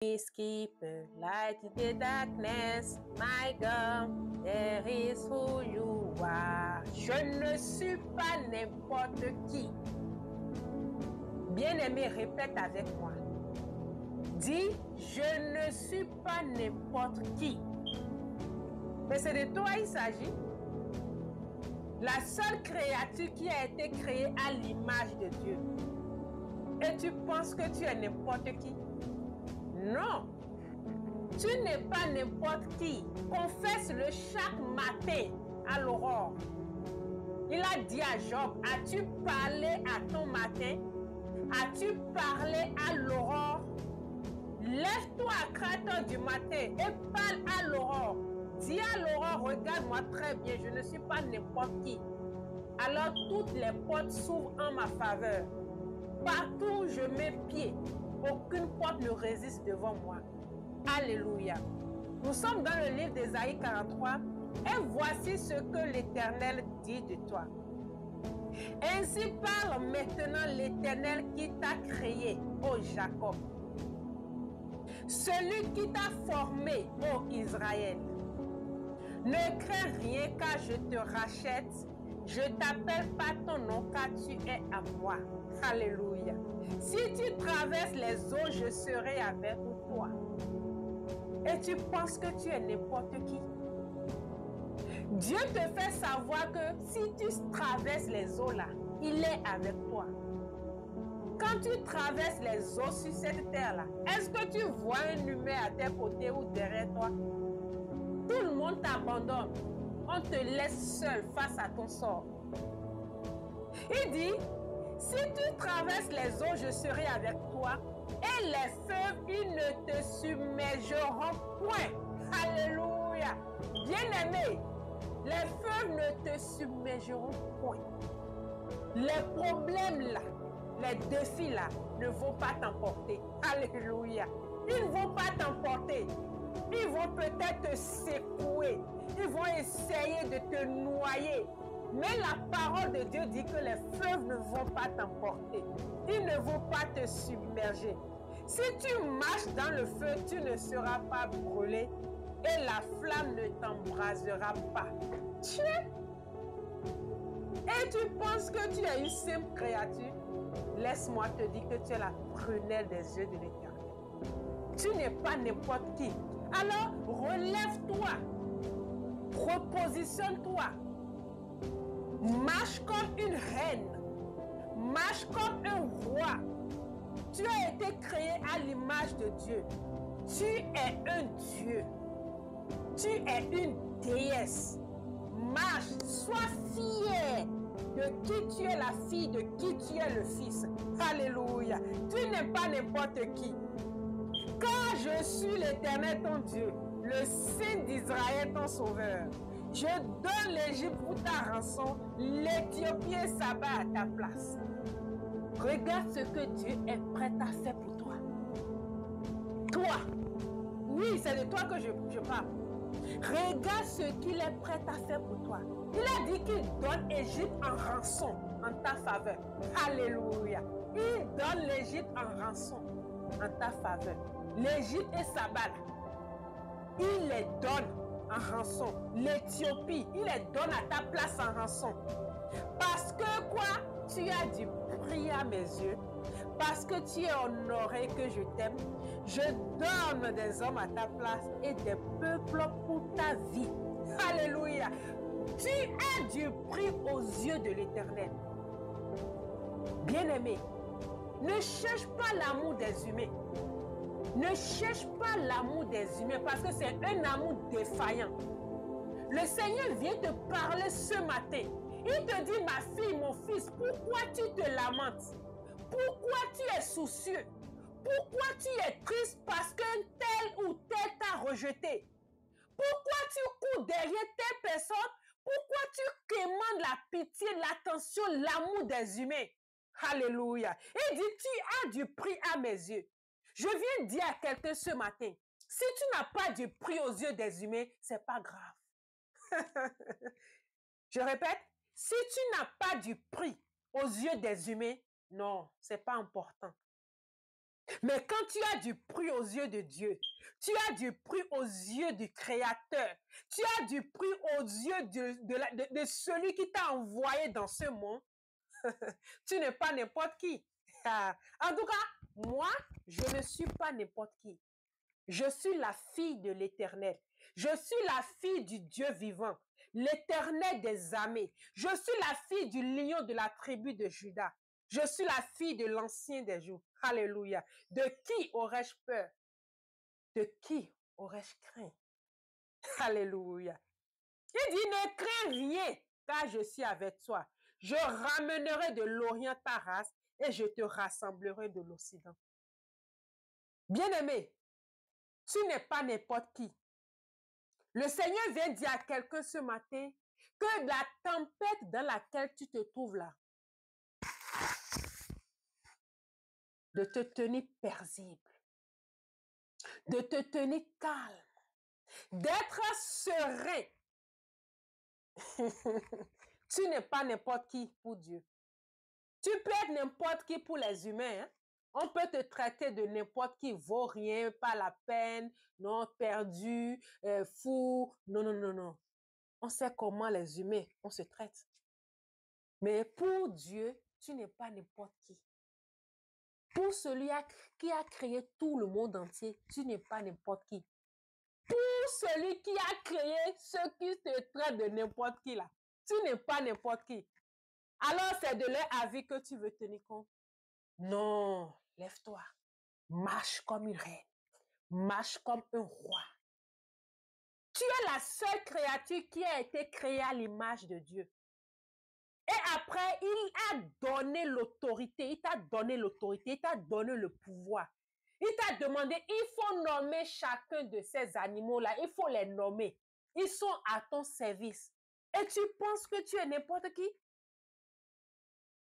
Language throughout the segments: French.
Keep light in the darkness, my God, there is who you are. Je ne suis pas n'importe qui. Bien-aimé, répète avec moi. Dis, je ne suis pas n'importe qui. Mais c'est de toi il s'agit. La seule créature qui a été créée à l'image de Dieu. Et tu penses que tu es n'importe qui? Non, tu n'es pas n'importe qui. Confesse-le chaque matin à l'aurore. Il a dit à Job, as-tu parlé à ton matin? As-tu parlé à l'aurore? Lève-toi à 4 heures du matin et parle à l'aurore. Dis à l'aurore, regarde-moi très bien, je ne suis pas n'importe qui. Alors toutes les portes s'ouvrent en ma faveur. Partout où je mets pied, aucune porte ne résiste devant moi. Alléluia. Nous sommes dans le livre d'Ésaïe 43 et voici ce que l'Éternel dit de toi. Ainsi parle maintenant l'Éternel qui t'a créé, ô Jacob. Celui qui t'a formé, ô Israël. Ne crains rien car je te rachète. Je t'appelle pas ton nom car tu es à moi. Alléluia. Si tu traverses les eaux, je serai avec toi. Et tu penses que tu es n'importe qui. Dieu te fait savoir que si tu traverses les eaux là, il est avec toi. Quand tu traverses les eaux sur cette terre là, est-ce que tu vois un humain à tes côtés ou derrière toi? Tout le monde t'abandonne. On te laisse seul face à ton sort. Il dit, si tu traverses les eaux, je serai avec toi. Et les feux, ils ne te submergeront point. Alléluia. Bien-aimé, les feux ne te submergeront point. Les problèmes là, les défis là, ne vont pas t'emporter. Alléluia. Ils ne vont pas t'emporter. Ils vont peut-être te secouer. Ils vont essayer de te noyer. Mais la parole de Dieu dit que les fleuves ne vont pas t'emporter. Ils ne vont pas te submerger. Si tu marches dans le feu, tu ne seras pas brûlé et la flamme ne t'embrasera pas. Tiens! Et tu penses que tu es une simple créature? Laisse-moi te dire que tu es la prunelle des yeux de l'Éternel. Tu n'es pas n'importe qui. Alors, relève-toi. Repositionne-toi. Marche comme une reine. Marche comme un roi. Tu as été créé à l'image de Dieu. Tu es un Dieu. Tu es une déesse. Marche, sois fier de qui tu es la fille, de qui tu es le fils. Alléluia. Tu n'es pas n'importe qui. Car je suis l'Éternel ton Dieu, le Saint d'Israël ton sauveur. Je donne l'Égypte pour ta rançon, l'Éthiopie et Saba à ta place. Regarde ce que Dieu est prêt à faire pour toi. Toi. Oui, c'est de toi que je parle. Regarde ce qu'il est prêt à faire pour toi. Il a dit qu'il donne l'Égypte en rançon en ta faveur. Alléluia. Il donne l'Égypte en rançon en ta faveur. L'Égypte et Saba, il les donne en rançon. L'Éthiopie, il les donne à ta place en rançon. Parce que quoi? Tu as du prix à mes yeux. Parce que tu es honoré, que je t'aime. Je donne des hommes à ta place et des peuples pour ta vie. Alléluia. Tu as du prix aux yeux de l'Éternel. Bien-aimé, ne cherche pas l'amour des humains. Ne cherche pas l'amour des humains parce que c'est un amour défaillant. Le Seigneur vient te parler ce matin. Il te dit, ma fille, mon fils, pourquoi tu te lamentes? Pourquoi tu es soucieux? Pourquoi tu es triste parce qu'un tel ou tel t'a rejeté? Pourquoi tu cours derrière telle personne? Pourquoi tu demandes la pitié, l'attention, l'amour des humains? Alléluia. Il dit, tu as du prix à mes yeux. Je viens dire à quelqu'un ce matin, si tu n'as pas du prix aux yeux des humains, c'est pas grave. Je répète, si tu n'as pas du prix aux yeux des humains, non, c'est pas important. Mais quand tu as du prix aux yeux de Dieu, tu as du prix aux yeux du Créateur, tu as du prix aux yeux de celui qui t'a envoyé dans ce monde, tu n'es pas n'importe qui. En tout cas, moi, je ne suis pas n'importe qui. Je suis la fille de l'Éternel. Je suis la fille du Dieu vivant, l'Éternel des armées. Je suis la fille du lion de la tribu de Juda. Je suis la fille de l'Ancien des jours. Alléluia. De qui aurais-je peur? De qui aurais-je craint? Alléluia. Il dit, ne crains rien, car je suis avec toi. Je ramènerai de l'Orient ta race et je te rassemblerai de l'Occident. Bien-aimé, tu n'es pas n'importe qui. Le Seigneur vient dire à quelqu'un ce matin que la tempête dans laquelle tu te trouves là, de te tenir paisible, de te tenir calme, d'être serein. Tu n'es pas n'importe qui pour Dieu. Tu peux être n'importe qui pour les humains. Hein? On peut te traiter de n'importe qui, vaut rien, pas la peine, non, perdu, fou. Non, non, non, non. On sait comment les humains, on se traite. Mais pour Dieu, tu n'es pas n'importe qui. Pour celui qui a créé tout le monde entier, tu n'es pas n'importe qui. Pour celui qui a créé ceux qui te traitent de n'importe qui là, tu n'es pas n'importe qui. Alors c'est de leur avis que tu veux tenir compte. Non, lève-toi. Marche comme une reine. Marche comme un roi. Tu es la seule créature qui a été créée à l'image de Dieu. Et après, il a donné l'autorité, il t'a donné l'autorité, il t'a donné le pouvoir. Il t'a demandé, il faut nommer chacun de ces animaux-là, il faut les nommer. Ils sont à ton service. Et tu penses que tu es n'importe qui?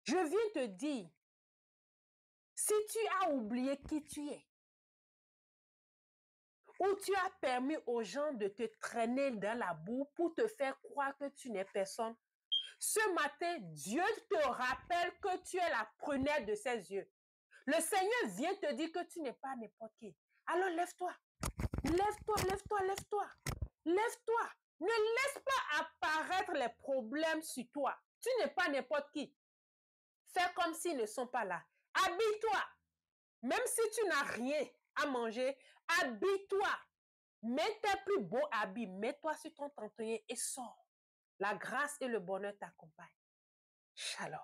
Je viens te dire, si tu as oublié qui tu es, ou tu as permis aux gens de te traîner dans la boue pour te faire croire que tu n'es personne, ce matin, Dieu te rappelle que tu es la prunelle de ses yeux. Le Seigneur vient te dire que tu n'es pas n'importe qui. Alors lève-toi. Lève-toi, lève-toi, lève-toi. Lève-toi. Ne laisse pas apparaître les problèmes sur toi. Tu n'es pas n'importe qui. Fais comme s'ils ne sont pas là. Habille-toi. Même si tu n'as rien à manger, habille-toi. Mets tes plus beaux habits. Mets-toi sur ton tantonier et sors. La grâce et le bonheur t'accompagnent. Shalom.